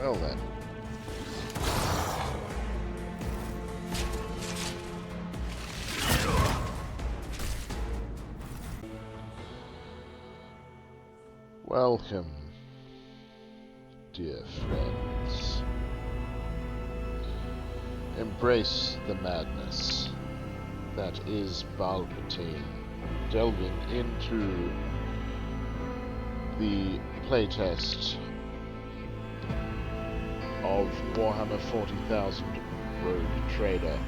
Well then. Welcome, dear friends. Embrace the madness that is Bhaalpatine, delving into the playtest of Warhammer 40,000 Rogue Trader,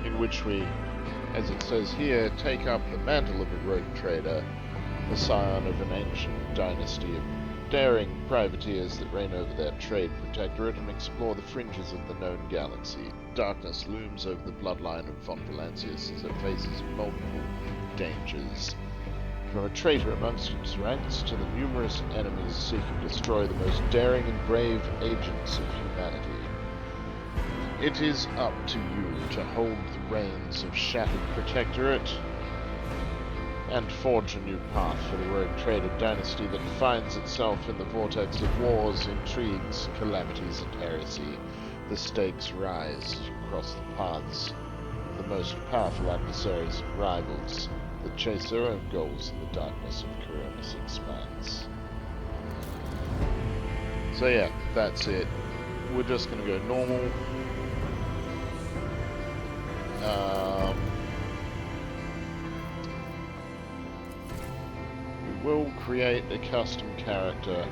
in which we, as it says here, take up the mantle of a rogue trader, the scion of an ancient dynasty of daring privateers that reign over their trade protectorate, and explore the fringes of the known galaxy. Darkness looms over the bloodline of von Valancius as it faces multiple dangers, from a traitor amongst its ranks to the numerous enemies seeking to destroy the most daring and brave agents of humanity. It is up to you to hold the reins of shattered protectorate and forge a new path for the rogue trader dynasty that finds itself in the vortex of wars, intrigues, calamities, and heresy. The stakes rise across the paths of the most powerful adversaries and rivals that chase their own goals in the darkness of Coronis Expanse. So yeah, that's it. We're just going to go normal. We will create a custom character,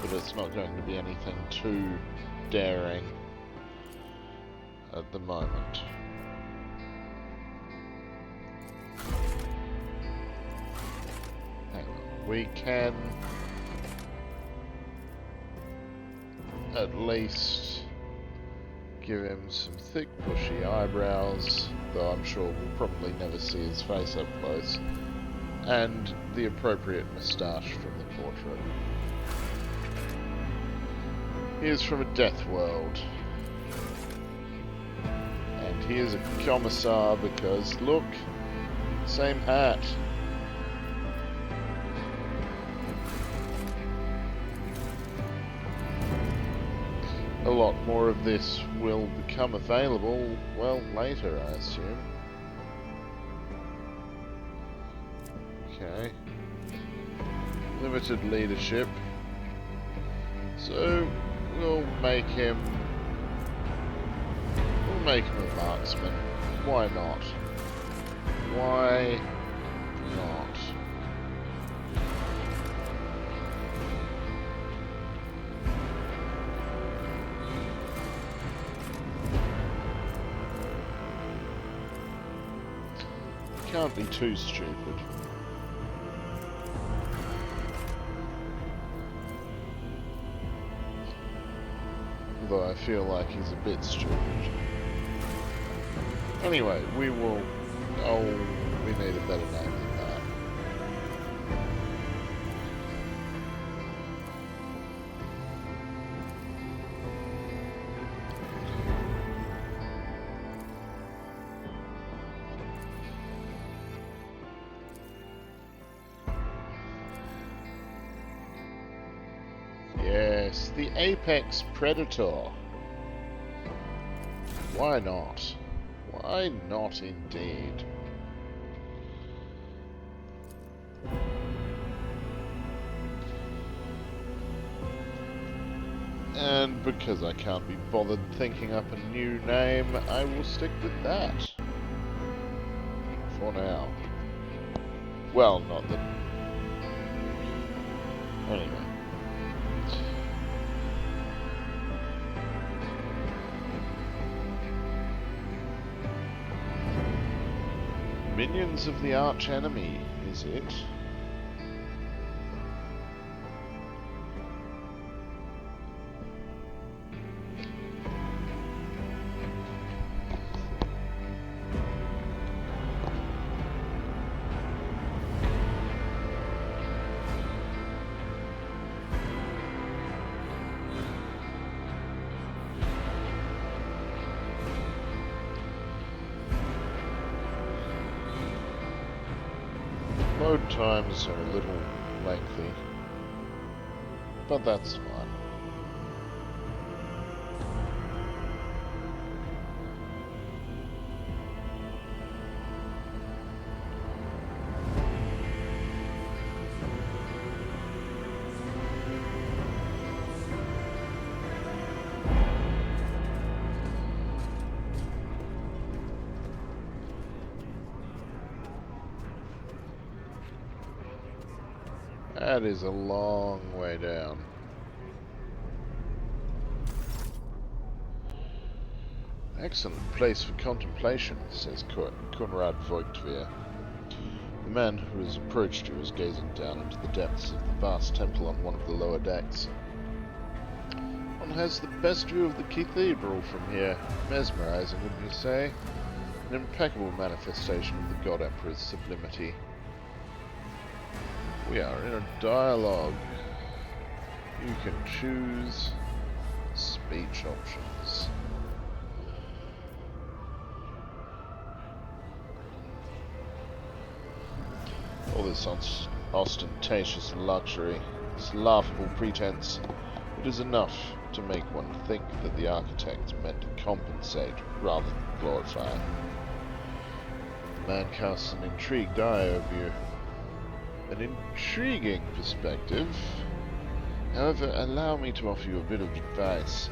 but it's not going to be anything too daring at the moment. Hang on. We can at least give him some thick bushy eyebrows, though I'm sure we'll probably never see his face up close, and the appropriate moustache from the portrait. He is from a death world, and he is a commissar because, look, same hat. A lot more of this will become available, well, later, I assume. Okay. Limited leadership. So, we'll make him a marksman. Why not? Why not? Can't be too stupid. Although I feel like he's a bit stupid. Anyway, we will... Oh, we need a better name than that. Yes, the Apex Predator. Why not? Why not indeed? And because I can't be bothered thinking up a new name, I will stick with that. For now. Well, not that... Anyway. Minions of the arch enemy, is it? Load times are a little lengthy. but that's fine. That is a long way down. Excellent place for contemplation, says Conrad Voigtveer. The man who has approached you is gazing down into the depths of the vast temple on one of the lower decks. One has the best view of the cathedral from here. Mesmerizing, wouldn't you say? An impeccable manifestation of the God Emperor's sublimity. We are in a dialogue. You can choose speech options. All this ostentatious luxury, this laughable pretense, it is enough to make one think that the architects meant to compensate rather than glorify. The man casts an intrigued eye over you. An intriguing perspective. However, allow me to offer you a bit of advice.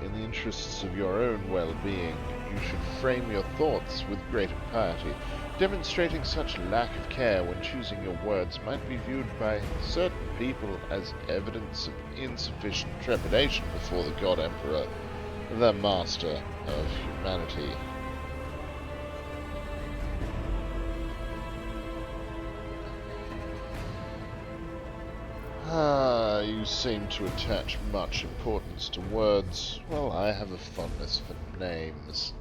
In the interests of your own well-being, you should frame your thoughts with greater piety. Demonstrating such lack of care when choosing your words might be viewed by certain people as evidence of insufficient trepidation before the God Emperor, the master of humanity. You seem to attach much importance to words. Well, I have a fondness for names.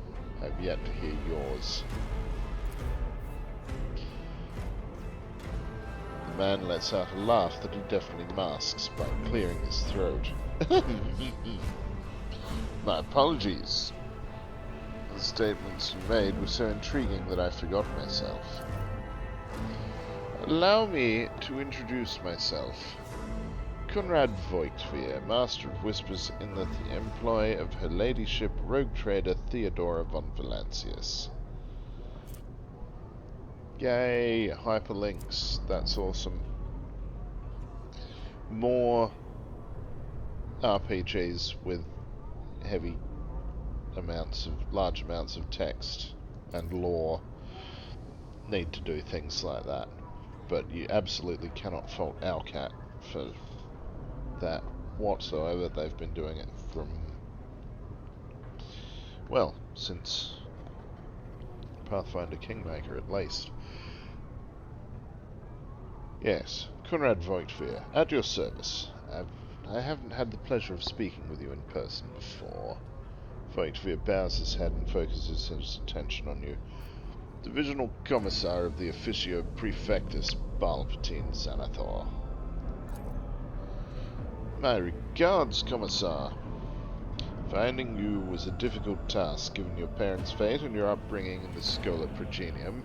I've yet to hear yours. The man lets out a laugh that he definitely masks by clearing his throat. My apologies. The statements you made were so intriguing that I forgot myself. Allow me to introduce myself. Conrad Voigtveer, Master of Whispers in the employ of Her Ladyship Rogue Trader Theodora von Valancius. Yay, hyperlinks, that's awesome. More RPGs with large amounts of text and lore need to do things like that. But you absolutely cannot fault Owlcat for that whatsoever. They've been doing it from, well, since Pathfinder Kingmaker at least. Yes, Conrad Voigtveer, at your service. I haven't had the pleasure of speaking with you in person before. Voigtveer bows his head and focuses his attention on you. Divisional Commissar of the Officio Prefectus Bhaalpatine Xanathar. My regards, Commissar. Finding you was a difficult task, given your parents' fate and your upbringing in the Schola Progenium,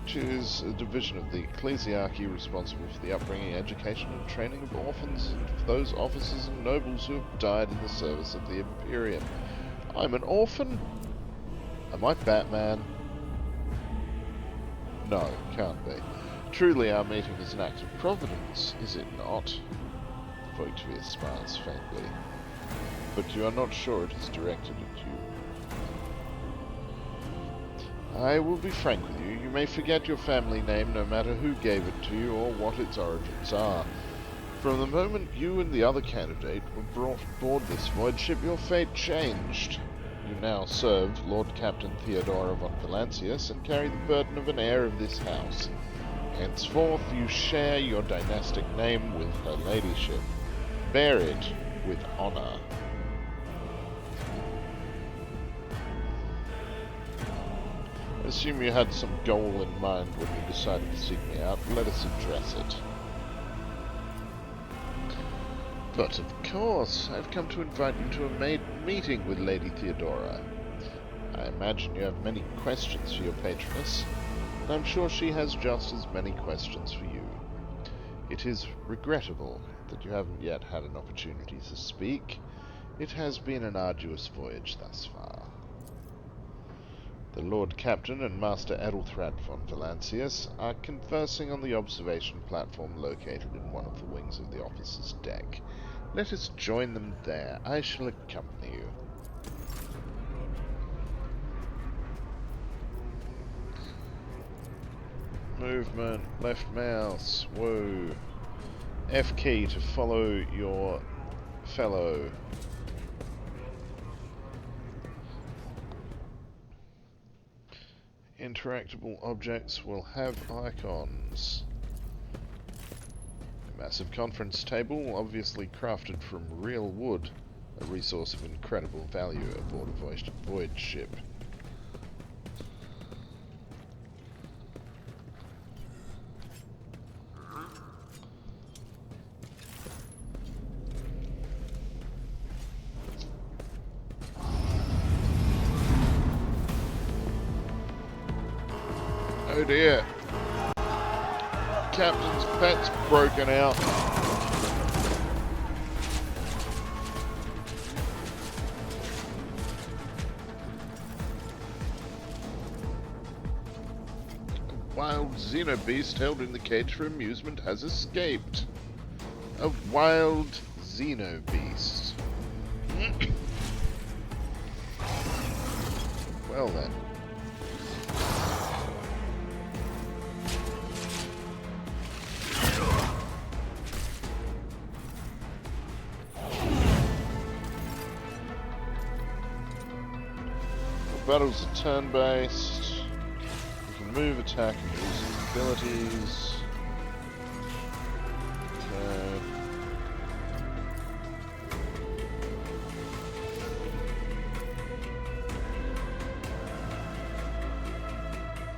which is a division of the ecclesiarchy responsible for the upbringing, education, and training of orphans and of those officers and nobles who have died in the service of the Imperium. I'm an orphan? Am I Batman? No, can't be. Truly our meeting is an act of providence, is it not? Voigtveer smiles faintly. But you are not sure it is directed at you. I will be frank with you. You may forget your family name no matter who gave it to you or what its origins are. From the moment you and the other candidate were brought aboard this void ship, your fate changed. You now serve Lord Captain Theodora von Valancius and carry the burden of an heir of this house. Henceforth you share your dynastic name with Her Ladyship. Bear it with honor. I assume you had some goal in mind when you decided to seek me out. Let us address it. But of course, I've come to invite you to a meeting with Lady Theodora. I imagine you have many questions for your patroness, and I'm sure she has just as many questions for you. It is regrettable that you haven't yet had an opportunity to speak. It has been an arduous voyage thus far. The Lord Captain and Master Edelthrad von Valancius are conversing on the observation platform located in one of the wings of the officer's deck. Let us join them there. I shall accompany you. Movement, left mouse, whoa. F key to follow your fellow. Interactable objects will have icons. A massive conference table, obviously crafted from real wood, a resource of incredible value aboard a voyage ship. Oh dear. Captain's pet's broken out. A wild xenobeast held in the cage for amusement has escaped. A wild xenobeast. Well then. Battles are turn-based. You can move, attack, and use abilities. Okay.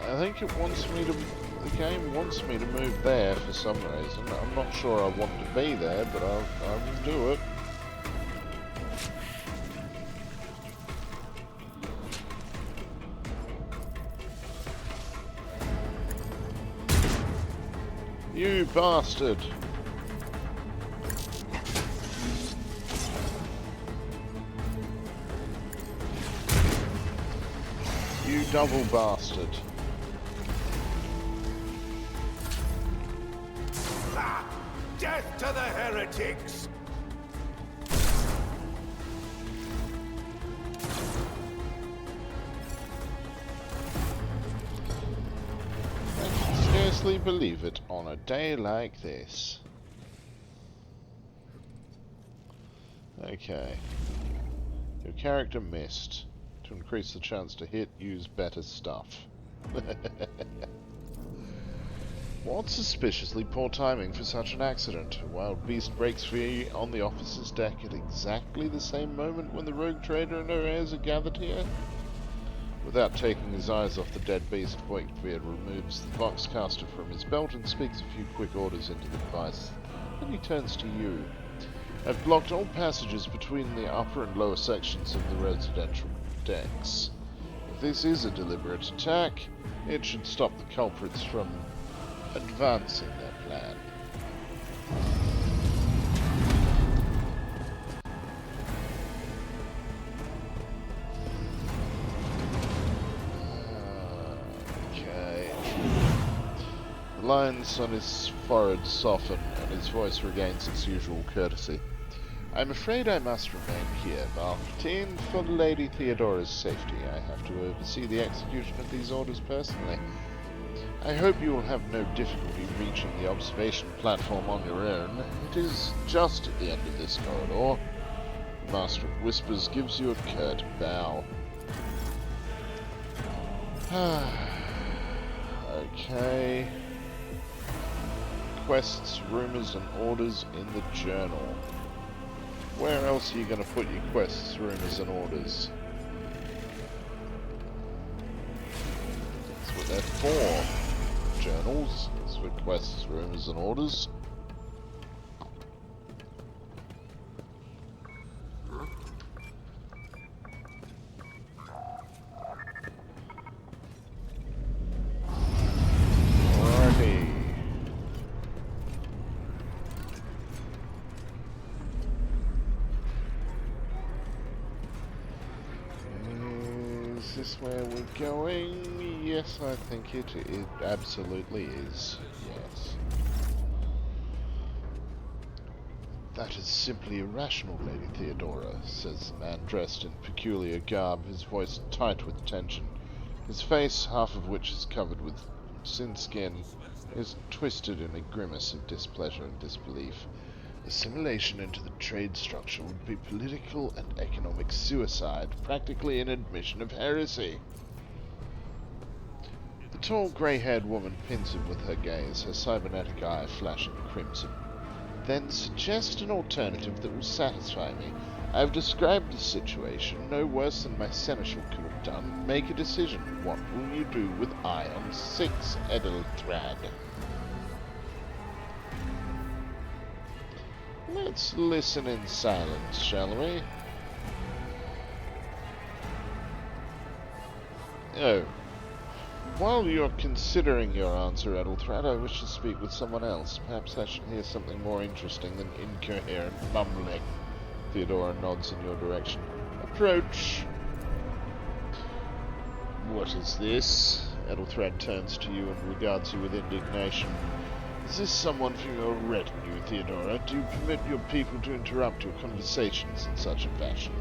I think it wants me to... The game wants me to move there for some reason. I'm not sure I want to be there, but I will do it. You bastard! You double bastard! Death to the heretics! Scarcely believe it on a day like this. Okay. Your character missed. To increase the chance to hit, use better stuff. What suspiciously poor timing for such an accident. A wild beast breaks free on the officer's deck at exactly the same moment when the rogue trader and her heirs are gathered here. Without taking his eyes off the dead beast, Wakebeard removes the Voxcaster from his belt and speaks a few quick orders into the device. Then he turns to you. I've blocked all passages between the upper and lower sections of the residential decks. If this is a deliberate attack, it should stop the culprits from advancing their plan. Okay. The lines on his forehead soften and his voice regains its usual courtesy. I'm afraid I must remain here, Bhaalpatine, for Lady Theodora's safety. I have to oversee the execution of these orders personally. I hope you will have no difficulty reaching the observation platform on your own. It is just at the end of this corridor. The Master of Whispers gives you a curt bow. Okay. Quests, rumors, and orders in the journal. Where else are you going to put your quests, rumors, and orders? That's what they're for. Journals. That's for quests, rumors, and orders. Alrighty. this where we're going? Yes, I think it absolutely is. Yes. That is simply irrational, Lady Theodora, says the man dressed in peculiar garb, his voice tight with tension. His face, half of which is covered with thin skin, is twisted in a grimace of displeasure and disbelief. Assimilation into the trade structure would be political and economic suicide, practically an admission of heresy. The tall, grey-haired woman pins him with her gaze, her cybernetic eye flashing crimson. Then suggest an alternative that will satisfy me. I have described the situation, no worse than my seneschal could have done. Make a decision. What will you do with Ion 6, Edelthrad? Let's listen in silence, shall we? Oh. While you're considering your answer, Edelthrad, I wish to speak with someone else. Perhaps I should hear something more interesting than incoherent mumbling. Theodora nods in your direction. Approach. What is this? Edelthrad turns to you and regards you with indignation. Is this someone from your retinue, Theodora? Do you permit your people to interrupt your conversations in such a fashion?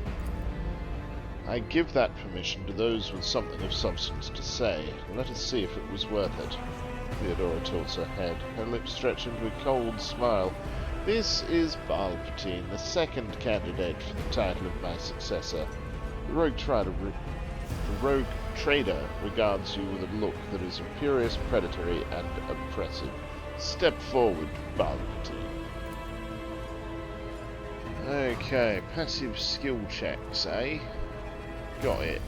I give that permission to those with something of substance to say. Let us see if it was worth it. Theodora tilts her head. Her lips stretch into a cold smile. This is Bhaalpatine, the second candidate for the title of my successor. The rogue trader regards you with a look that is imperious, predatory, and oppressive. Step forward, Bhaalpatine. Okay, passive skill checks, eh? Got it.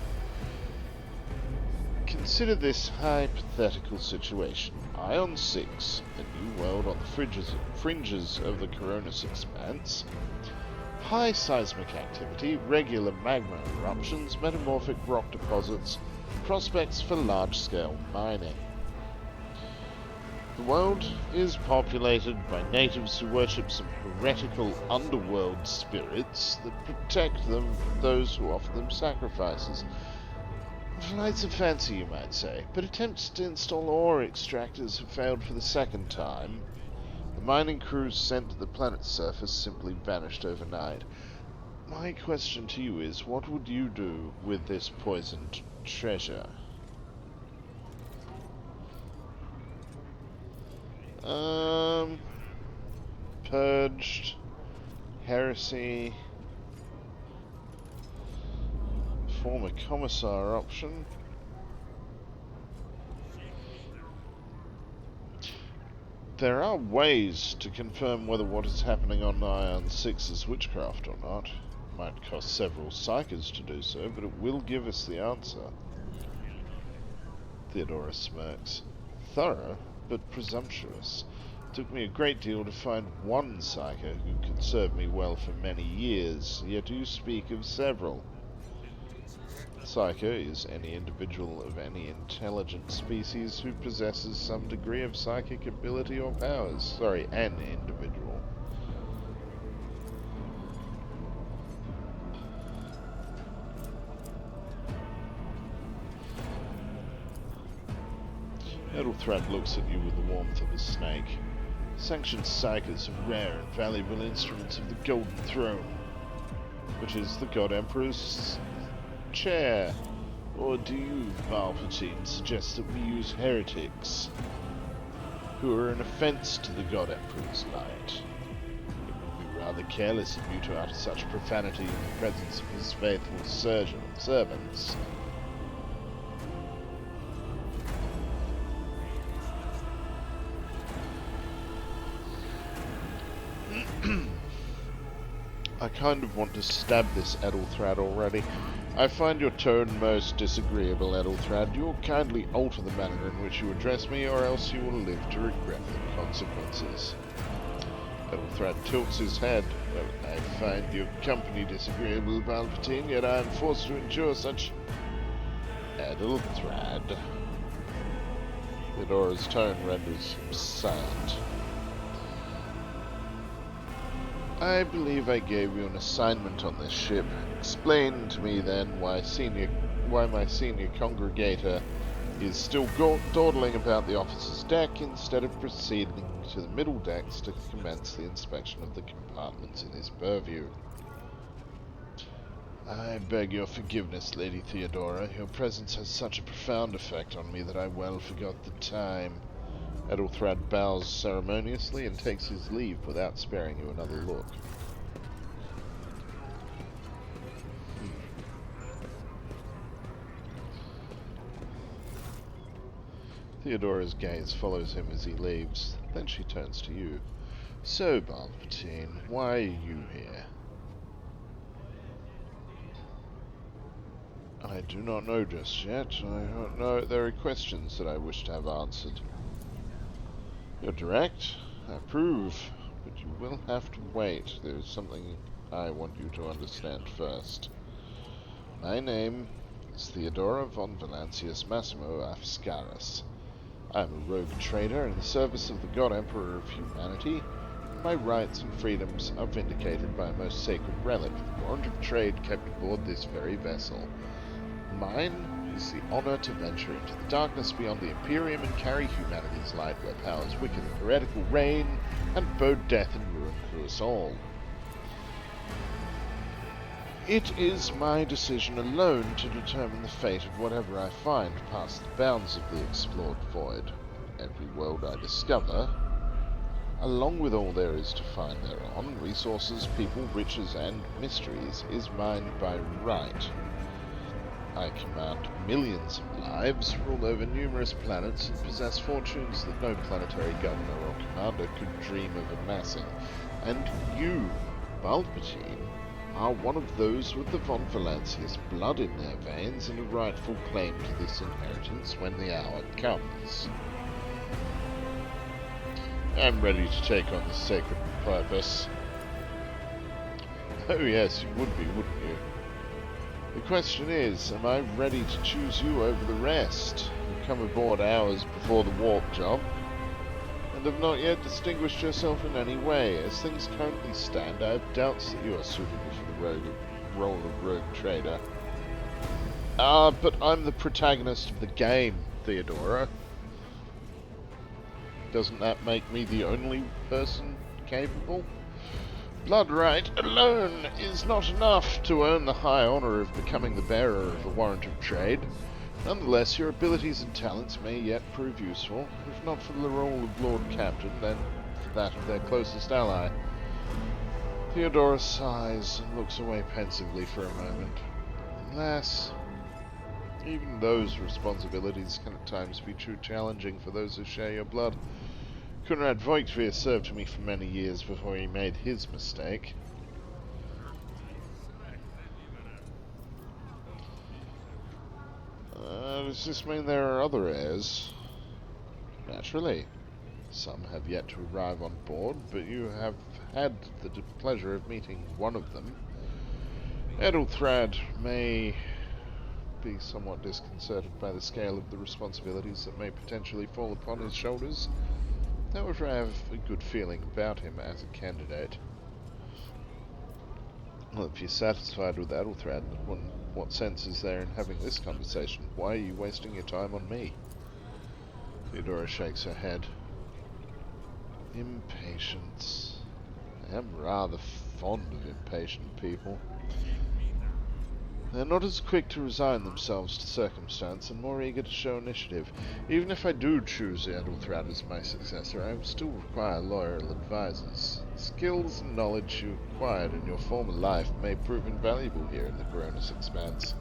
Consider this hypothetical situation. Ion 6, a new world on the fringes of the Coronis expanse. High seismic activity, regular magma eruptions, metamorphic rock deposits, prospects for large-scale mining. The world is populated by natives who worship some heretical underworld spirits that protect them from those who offer them sacrifices. Flights of fancy, you might say, but attempts to install ore extractors have failed for the second time. The mining crews sent to the planet's surface simply vanished overnight. My question to you is, what would you do with this poisoned treasure? Purged, heresy, former commissar option. There are ways to confirm whether what is happening on Ion 6 is witchcraft or not. It might cost several psychers to do so, but it will give us the answer. Theodora smirks. Thorough, but presumptuous. It took me a great deal to find one psyker who could serve me well for many years, yet you speak of several. Psyker is any individual of any intelligent species who possesses some degree of psychic ability or powers. Sorry, an individual. Edelthrad looks at you with the warmth of a snake. Sanctioned psychers are rare and valuable instruments of the Golden Throne, which is the God Emperor's chair. Or do you, Bhaalpatine, suggest that we use heretics, who are an offense to the God Emperor's light? It would be rather careless of you to utter such profanity in the presence of his faithful servants. I kind of want to stab this Edelthrad already. I find your tone most disagreeable, Edelthrad. You will kindly alter the manner in which you address me, or else you will live to regret the consequences. Edelthrad tilts his head. Well, I find your company disagreeable, Bhaalpatine, yet I am forced to endure such... Edelthrad. Theodora's tone renders him silent. I believe I gave you an assignment on this ship. Explain to me, then, why senior why my senior congregator is still dawdling about the officer's deck instead of proceeding to the middle decks to commence the inspection of the compartments in his purview. I beg your forgiveness, Lady Theodora. Your presence has such a profound effect on me that I well forgot the time. Ethelthrad bows ceremoniously and takes his leave without sparing you another look. Theodora's gaze follows him as he leaves. Then she turns to you. So, Bhaalpatine, why are you here? I do not know just yet. I don't know. There are questions that I wish to have answered. You're direct, I approve, but you will have to wait. There is something I want you to understand first. My name is Theodora von Valancius Massimo Afscaris. I am a rogue trader in the service of the God Emperor of humanity. My rights and freedoms are vindicated by a most sacred relic, the warrant of trade kept aboard this very vessel. Mine is the honor to venture into the darkness beyond the Imperium and carry humanity's light where powers wicked and heretical reign, and bow death and ruin for us all. It is my decision alone to determine the fate of whatever I find past the bounds of the explored void. Every world I discover, along with all there is to find thereon, resources, people, riches, and mysteries, is mine by right. I command millions of lives, rule over numerous planets, and possess fortunes that no planetary governor or commander could dream of amassing. And you, Bhaalpatine, are one of those with the von Valancius blood in their veins and a rightful claim to this inheritance when the hour comes. I'm ready to take on this sacred purpose. Oh yes, you would be, wouldn't you? The question is, am I ready to choose you over the rest? You come aboard hours before the warp job, and have not yet distinguished yourself in any way. As things currently stand, I have doubts that you are suitable for the role of rogue trader. But I'm the protagonist of the game, Theodora. Doesn't that make me the only person capable? Blood right alone is not enough to earn the high honor of becoming the bearer of a warrant of trade. Nonetheless, your abilities and talents may yet prove useful, if not for the role of Lord Captain, then for that of their closest ally. Theodora sighs and looks away pensively for a moment. Alas, even those responsibilities can at times be too challenging for those who share your blood. Conrad Voigtvier served me for many years before he made his mistake. Does this mean there are other heirs? Naturally. Some have yet to arrive on board, but you have had the pleasure of meeting one of them. Ethelthrad may be somewhat disconcerted by the scale of the responsibilities that may potentially fall upon his shoulders. However, I have a good feeling about him as a candidate. Well, if you're satisfied with Ethelthrad, what sense is there in having this conversation? Why are you wasting your time on me? Theodora shakes her head. Impatience. I am rather fond of impatient people. They're not as quick to resign themselves to circumstance and more eager to show initiative. Even if I do choose Ethelthrad as my successor, I will still require loyal advisors. Skills and knowledge you acquired in your former life may prove invaluable here in the Coronis Expanse.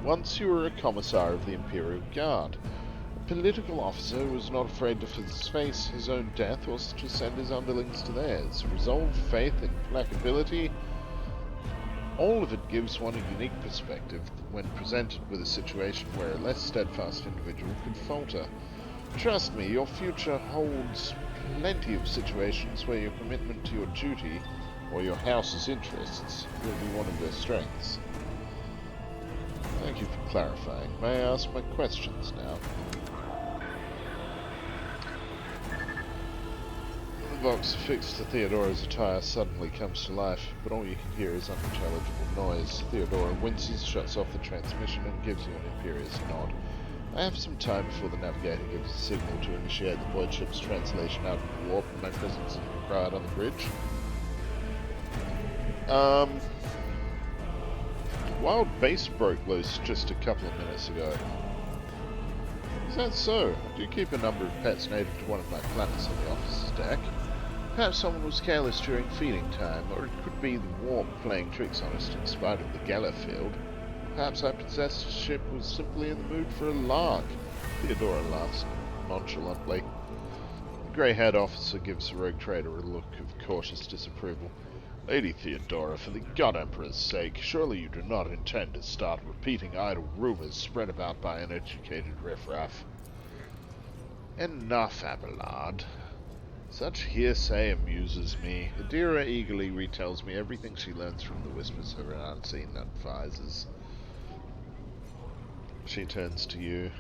Once you were a commissar of the Imperial Guard, a political officer who was not afraid to face his own death or to send his underlings to theirs. Resolve, faith, implacability. All of it gives one a unique perspective when presented with a situation where a less steadfast individual could falter. Trust me, your future holds plenty of situations where your commitment to your duty or your house's interests will be one of their strengths. Thank you for clarifying. May I ask my questions now? box affixed to Theodora's attire suddenly comes to life, but all you can hear is unintelligible noise. Theodora winces, shuts off the transmission, and gives you an imperious nod. I have some time before the navigator gives a signal to initiate the void ship's translation out of the warp, and my presence is required on the bridge. Wild base broke loose just a couple of minutes ago. Is that so? I do keep a number of pets native to one of my planets on the officer's deck. Perhaps someone was careless during feeding time, or it could be the warp playing tricks on us in spite of the Geller field. Perhaps our possessed ship was simply in the mood for a lark. Theodora laughs nonchalantly. The grey-haired officer gives the rogue trader a look of cautious disapproval. Lady Theodora, for the God Emperor's sake, surely you do not intend to start repeating idle rumors spread about by uneducated riffraff. Enough, Abelard. Such hearsay amuses me. Adira eagerly retells me everything she learns from the whispers of her unseen advisors. She turns to you.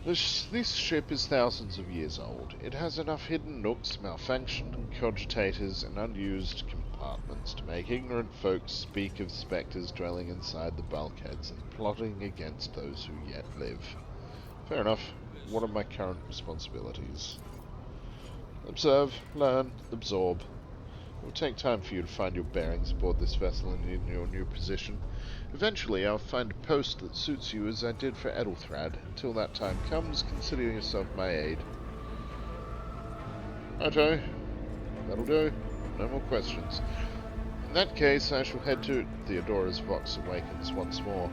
This ship is thousands of years old. It has enough hidden nooks, malfunctioning cogitators, and unused compartments to make ignorant folks speak of spectres dwelling inside the bulkheads and plotting against those who yet live. Fair enough. What are my current responsibilities? Observe, learn, absorb. It will take time for you to find your bearings aboard this vessel and in your new position. Eventually, I'll find a post that suits you as I did for Edelthrad. Until that time comes, consider yourself my aide. Righto. That'll do. No more questions. In that case, I shall head to Theodora's vox awakens once more.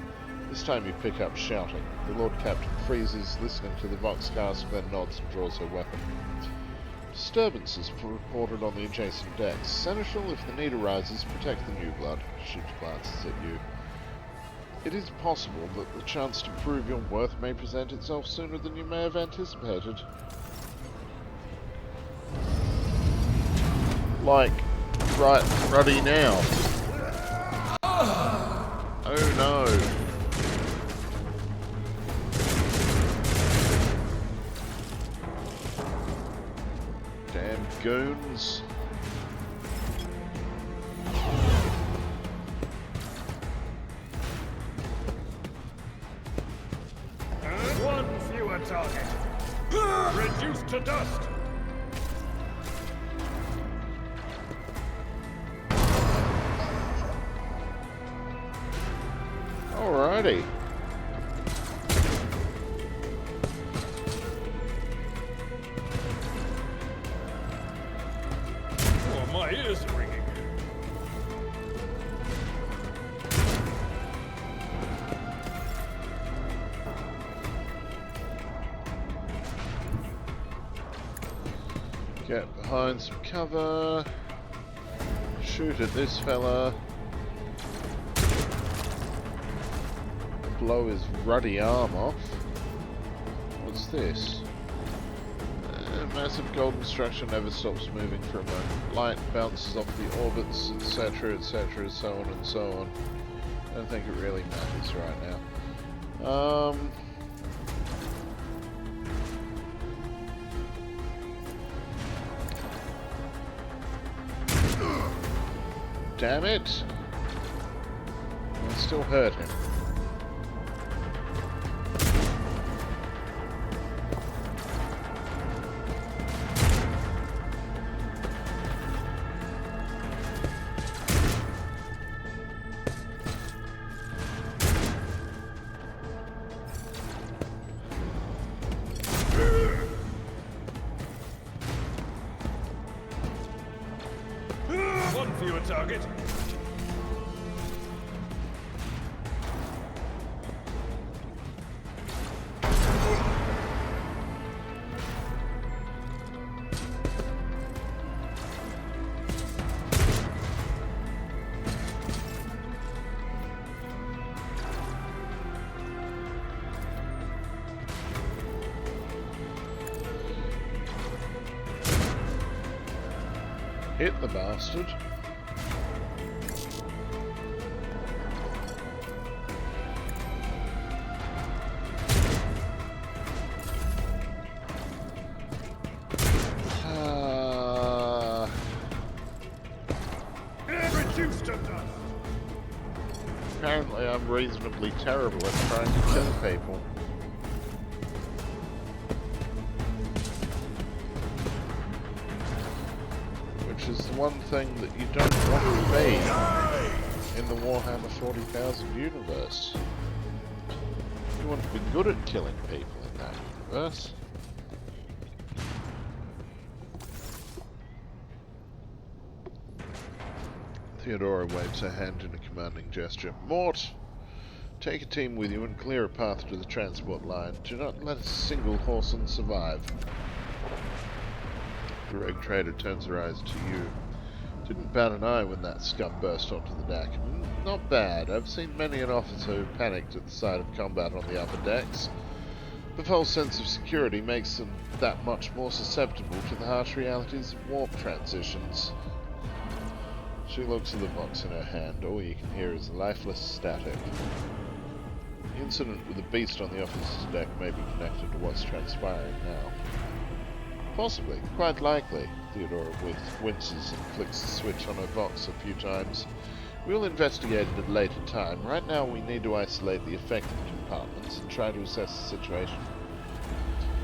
This time you pick up shouting. The Lord Captain freezes, listening to the vox cast, then nods and draws her weapon. Disturbances reported on the adjacent decks. Seneschal, if the need arises, protect the new blood. She glances at you. It is possible that the chance to prove your worth may present itself sooner than you may have anticipated. Like, ruddy now. Oh no. Damn goons. One fewer target. Reduced to dust. Alrighty. Oh, my ears are ringing. Get behind some cover. Shoot at this fella. Blow his ruddy arm off. What's this? Massive golden structure never stops moving for a moment. Light bounces off the orbits, etc., etc., so on and so on. I don't think it really matters right now. Damn it! I still hurt him. One fewer target. Hit the bastard. Reduced to dust. Apparently I'm reasonably terrible at trying to kill people. Which is the one thing that you don't want to be in the Warhammer 40,000 universe. You want to be good at killing people in that universe. Theodora waves her hand in a commanding gesture. Mort! Take a team with you and clear a path to the transport line. Do not let a single horseman survive. The rogue trader turns her eyes to you. Didn't bat an eye when that scum burst onto the deck. Not bad. I've seen many an officer who panicked at the sight of combat on the upper decks. The false sense of security makes them that much more susceptible to the harsh realities of warp transitions. She looks at the box in her hand. All you can hear is lifeless static. The incident with the beast on the officer's deck may be connected to what's transpiring now. Possibly. Quite likely. Theodora winces and flicks the switch on her box a few times. We'll investigate it at a later time. Right now we need to isolate the affected compartments and try to assess the situation.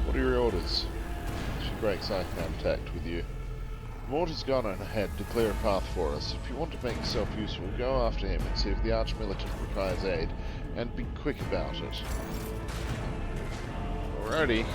What are your orders? She breaks eye contact with you. Mort has gone on ahead to clear a path for us. If you want to make yourself useful, go after him and see if the Arch-Militant requires aid, and be quick about it. Alrighty.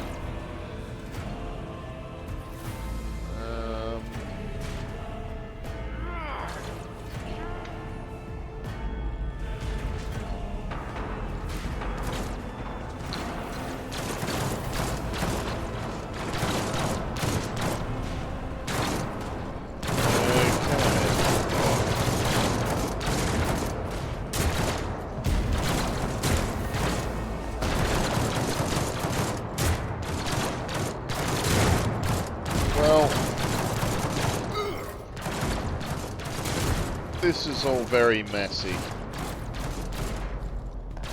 This is all very messy.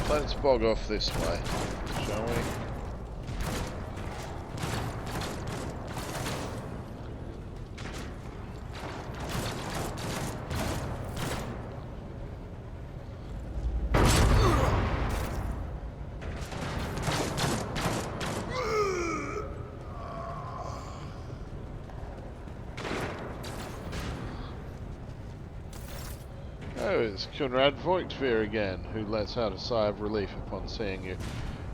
Let's bog off this way, shall we? Oh, it's Conrad Voigtveer again, who lets out a sigh of relief upon seeing you.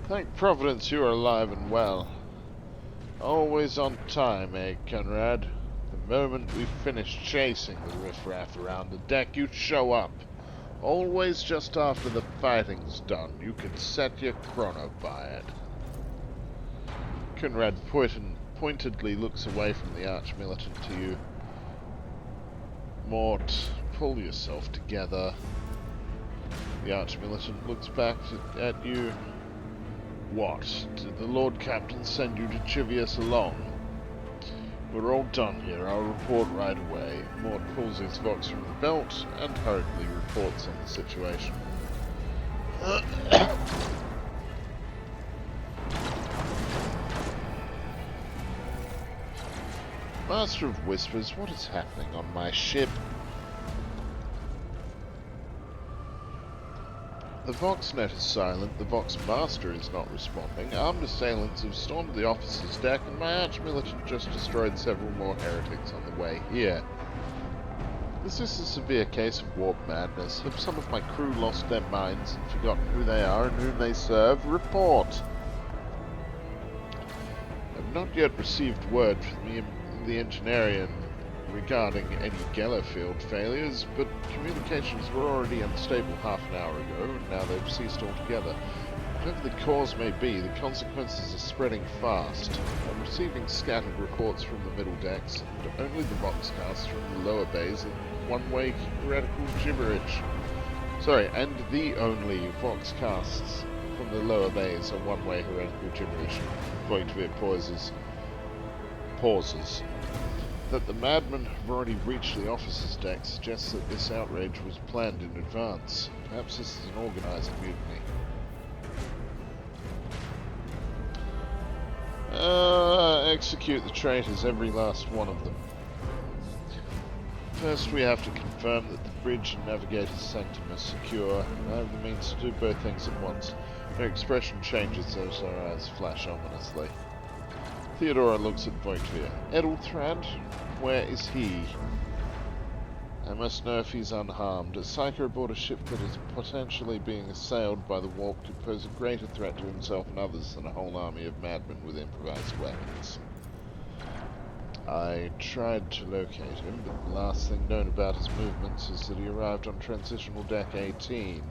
Thank Providence you are alive and well. Always on time, eh, Conrad? The moment we finish chasing the riffraff around the deck, you show up. Always just after the fighting's done. You can set your chrono by it. Conrad pointedly looks away from the Arch-Militant to you. Mort, pull yourself together. The Arch-Militant looks back at you. What? Did the Lord Captain send you to chivvy us along? We're all done here. I'll report right away. Mort pulls his box from the belt and hurriedly reports on the situation. Master of Whispers, what is happening on my ship? The Voxnet is silent, the Vox Master is not responding, armed assailants have stormed the officer's deck, and my Arch-Militant just destroyed several more heretics on the way here. Is this a severe case of warp madness? Have some of my crew lost their minds and forgotten who they are and whom they serve? Report! I've not yet received word from the Engineering regarding any Gellerfield failures, but communications were already unstable half an hour ago, and now they've ceased altogether. Whatever the cause may be, the consequences are spreading fast. I'm receiving scattered reports from the middle decks, and only the Voxcasts from the lower bays are one-way heretical gibberish. Sorry, and the only Voxcasts from the lower bays are one-way heretical gibberish. Voigtveer pauses. That the madmen have already reached the officers' deck suggests that this outrage was planned in advance. Perhaps this is an organized mutiny. Execute the traitors, every last one of them. First we have to confirm that the bridge and navigator's sanctum are secure, and I have the means to do both things at once. Her expression changes as her eyes flash ominously. Theodora looks at Voigtveer. Edelthrad? Where is he? I must know if he's unharmed. A psycho aboard a ship that is potentially being assailed by the warp could pose a greater threat to himself and others than a whole army of madmen with improvised weapons. I tried to locate him, but the last thing known about his movements is that he arrived on transitional deck 18.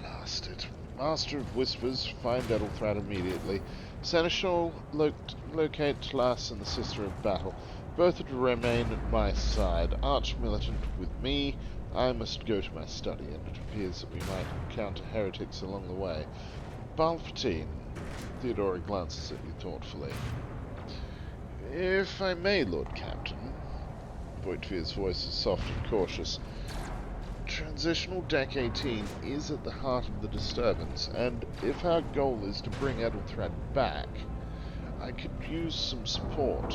Blasted. Master of Whispers, find Edelthrad immediately. Seneschal, locate Tlas and the Sister of Battle. Both are to remain at my side. Arch-militant with me. I must go to my study, and it appears that we might encounter heretics along the way. Bhaalpatine. Theodora glances at you thoughtfully. If I may, Lord Captain. Voigtveer's voice is soft and cautious. Transitional Deck 18 is at the heart of the disturbance, and if our goal is to bring Edelthrad back, I could use some support.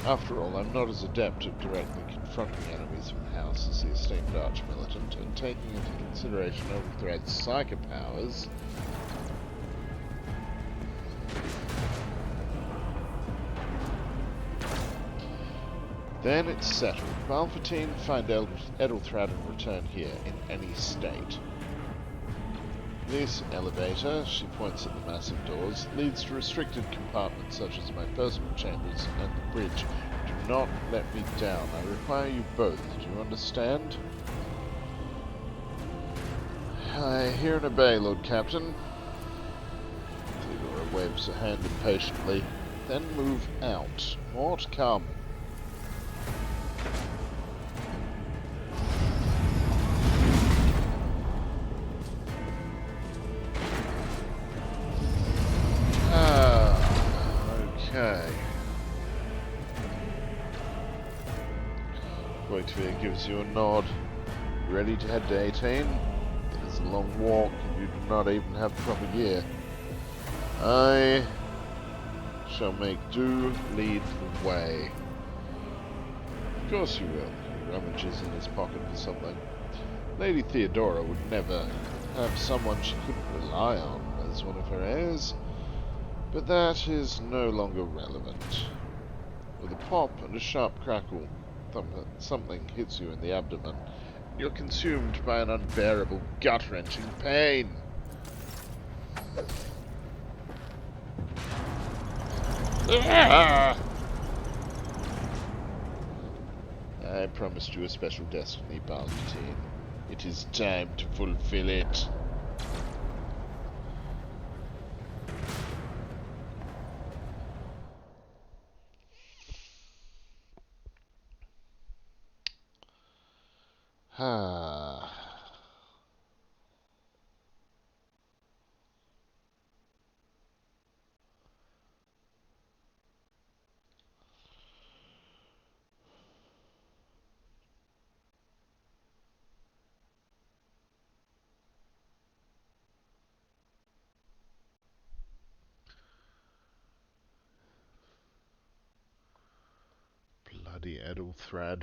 After all, I'm not as adept at directly confronting enemies of the house as the esteemed arch-militant, and taking into consideration Edelthrad's psychic powers... Then it's settled. Bhaalpatine, find Edelthrad and return here, in any state. This elevator, she points at the massive doors, leads to restricted compartments such as my personal chambers and the bridge. Do not let me down. I require you both. Do you understand? I hear and obey, Lord Captain. Theodora waves her hand impatiently. Then move out. More to come. Okay. Voigtveer gives you a nod. Ready to head to 18? It is a long walk, and you do not even have proper gear. I shall make do lead the way. Of course you will. He rummages in his pocket for something. Lady Theodora would never have someone she couldn't rely on as one of her heirs. But that is no longer relevant. With a pop and a sharp crackle, something hits you in the abdomen. You're consumed by an unbearable, gut-wrenching pain. Ah! I promised you a special destiny, Bhaalpatine. It is time to fulfill it. Bloody Edelthrad.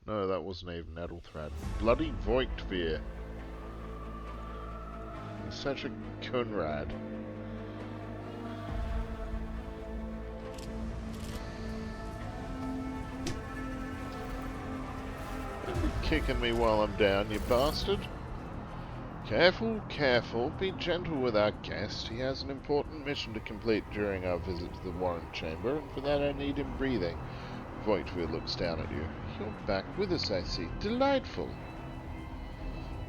No, that wasn't even Edelthrad. Bloody Voigtveer. He's such a Kunrad. Don't be kicking me while I'm down, you bastard. Careful, careful. Be gentle with our guest. He has an important mission to complete during our visit to the Warrant Chamber, and for that I need him breathing. Voigtveer looks down at you. You're back with us, I see. Delightful.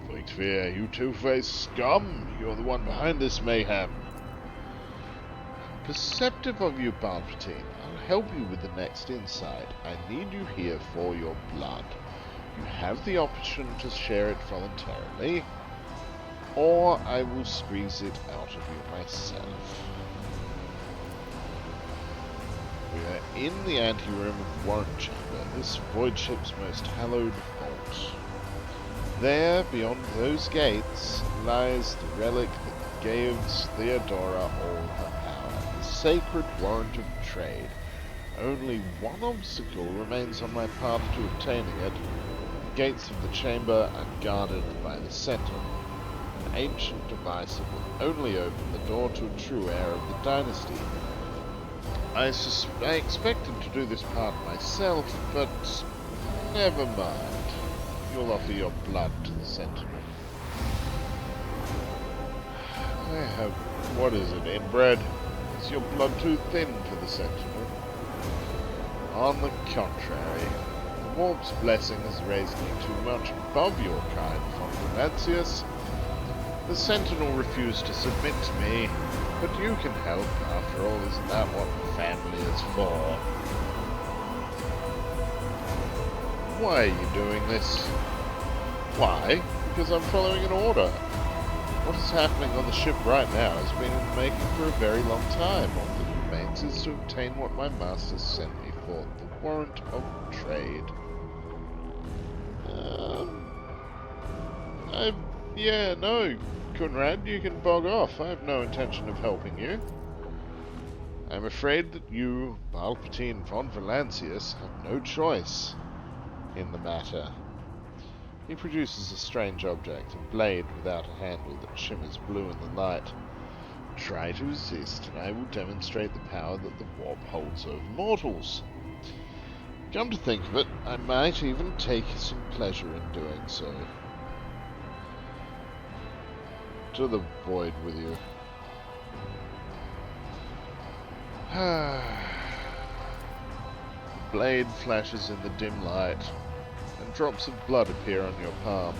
Voigtveer, you two-faced scum! You're the one behind this mayhem. Perceptive of you, Bhaalpatine. I'll help you with the next insight. I need you here for your blood. You have the option to share it voluntarily, or I will squeeze it out of you myself. We are in the anteroom of the Warrant Chamber, this void ship's most hallowed vault. There, beyond those gates, lies the relic that gives Theodora all her power, the sacred warrant of trade, Only one obstacle remains on my path to obtaining it. The gates of the chamber are guarded by the Sentinel, an ancient device that will only open the door to a true heir of the dynasty. I expected to do this part myself, but never mind. You'll offer your blood to the Sentinel. I have... what is it, inbred? Is your blood too thin for the Sentinel? On the contrary, the Warp's blessing has raised me too much above your kind, Lancius. The Sentinel refused to submit to me, but you can help. After all, isn't that what family is for? Why are you doing this? Why? Because I'm following an order. What is happening on the ship right now has been in the making for a very long time. All that remains is to obtain what my master sent me for, the warrant of trade. Yeah, no, Conrad, you can bog off. I have no intention of helping you. I'm afraid that you, Bhaalpatine von Valancius, have no choice in the matter. He produces a strange object, a blade without a handle that shimmers blue in the light. Try to resist, and I will demonstrate the power that the warp holds over mortals. Come to think of it, I might even take some pleasure in doing so. To the void with you. The blade flashes in the dim light, and drops of blood appear on your palm.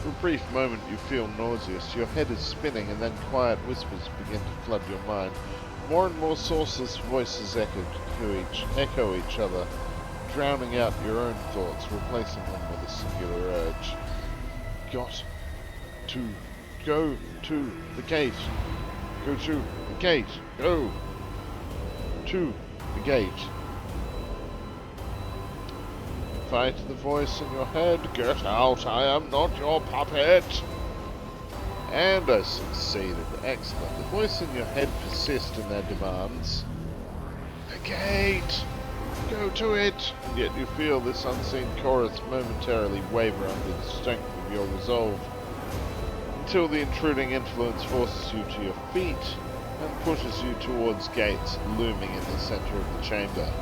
For a brief moment you feel nauseous, your head is spinning, and then quiet whispers begin to flood your mind. More and more sourceless voices echo each other, drowning out your own thoughts, replacing them with a singular urge. Got to go to the gate. Go to the gate. Go to the gate. Fight the voice in your head. Get out, I am not your puppet. And I succeeded. Excellent. The voice in your head persists in their demands. The gate. Go to it. And yet you feel this unseen chorus momentarily waver under the strength of your resolve, until the intruding influence forces you to your feet and pushes you towards gates looming in the center of the chamber.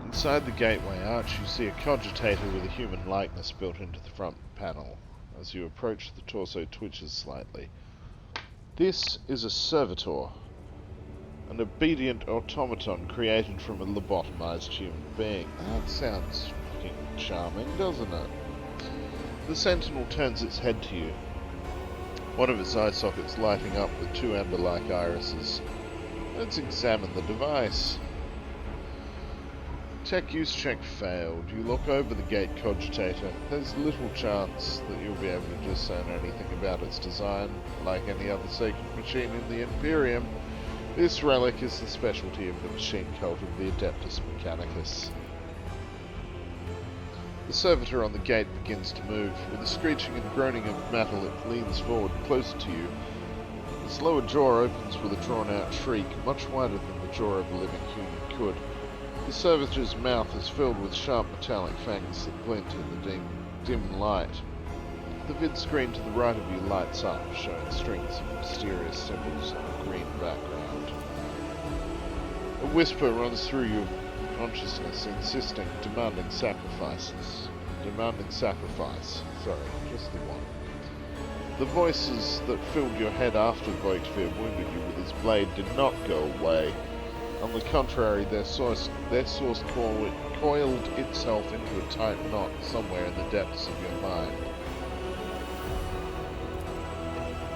Inside the gateway arch, you see a cogitator with a human likeness built into the front panel. As you approach, the torso twitches slightly. This is a servitor, an obedient automaton created from a lobotomized human being. That sounds fucking charming, doesn't it? The Sentinel turns its head to you, one of its eye sockets lighting up with two amber-like irises. Let's examine the device. Tech use check failed. You look over the gate cogitator. There's little chance that you'll be able to discern anything about its design. Like any other sacred machine in the Imperium, this relic is the specialty of the machine cult of the Adeptus Mechanicus. The servitor on the gate begins to move. With a screeching and groaning of metal, it leans forward, closer to you. Its lower jaw opens with a drawn-out shriek, much wider than the jaw of a living human could. The servitor's mouth is filled with sharp metallic fangs that glint in the dim light. The vid screen to the right of you lights up, showing strings of mysterious symbols on a green background. A whisper runs through your consciousness, insisting, demanding sacrifices. Demanding sacrifice. Sorry, just the one. The voices that filled your head after Voigtfear wounded you with his blade did not go away. On the contrary, their source coiled itself into a tight knot somewhere in the depths of your mind.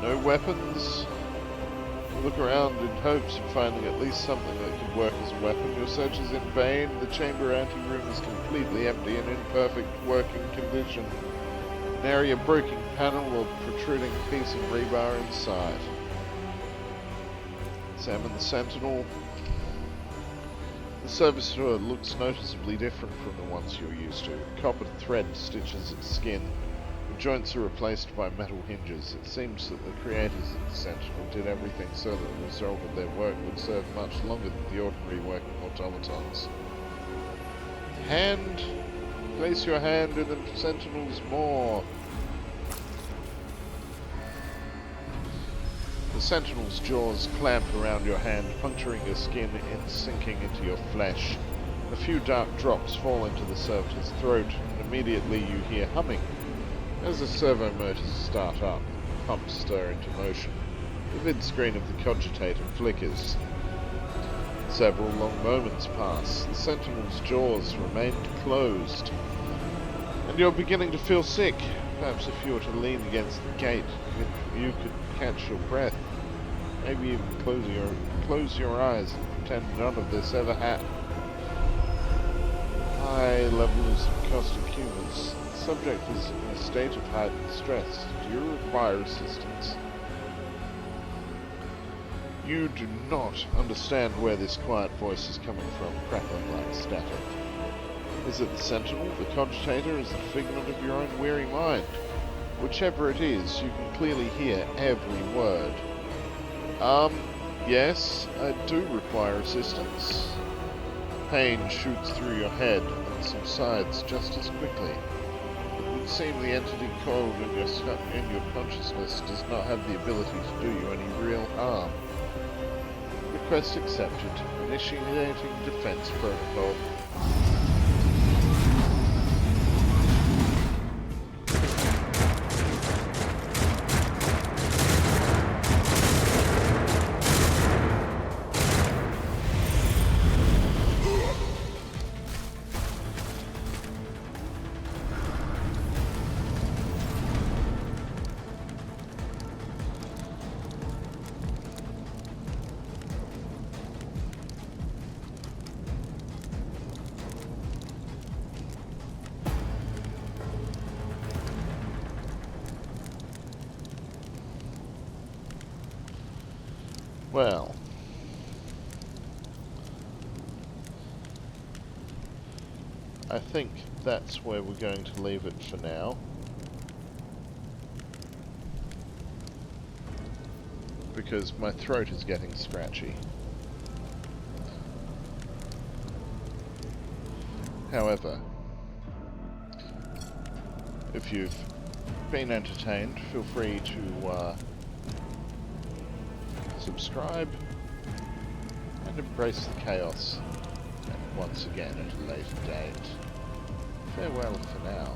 No weapons? You look around in hopes of finding at least something that could work as a weapon. Your search is in vain. The chamber anteroom is completely empty and in perfect working condition. Nary a broken panel or protruding piece of rebar in sight. Examine the Sentinel. The servitor looks noticeably different from the ones you're used to. Copper thread stitches its skin. The joints are replaced by metal hinges. It seems that the creators of the Sentinel did everything so that the result of their work would serve much longer than the ordinary working automatons. Hand. Place your hand in the Sentinel's maw. The Sentinel's jaws clamp around your hand, puncturing your skin and sinking into your flesh. A few dark drops fall into the servitor's throat, and immediately you hear humming. As the servo motors start up, the pumps stir into motion. The vidscreen of the cogitator flickers. Several long moments pass. The Sentinel's jaws remain closed. And you're beginning to feel sick. Perhaps if you were to lean against the gate, you could catch your breath. Maybe even close your eyes and pretend none of this ever happened. High levels of caustic humors. The subject is in a state of heightened stress. Do you require assistance? You do not understand where this quiet voice is coming from, crackling like static. Is it the Sentinel, the cogitator, is it a figment of your own weary mind? Whichever it is, you can clearly hear every word. Yes, I do require assistance. Pain shoots through your head and subsides just as quickly. It would seem the entity coiled in your consciousness does not have the ability to do you any real harm. Request accepted. Initiating defense protocol. Well, I think that's where we're going to leave it for now. Because my throat is getting scratchy. However, if you've been entertained, feel free to subscribe and embrace the chaos once again at a later date. Farewell for now.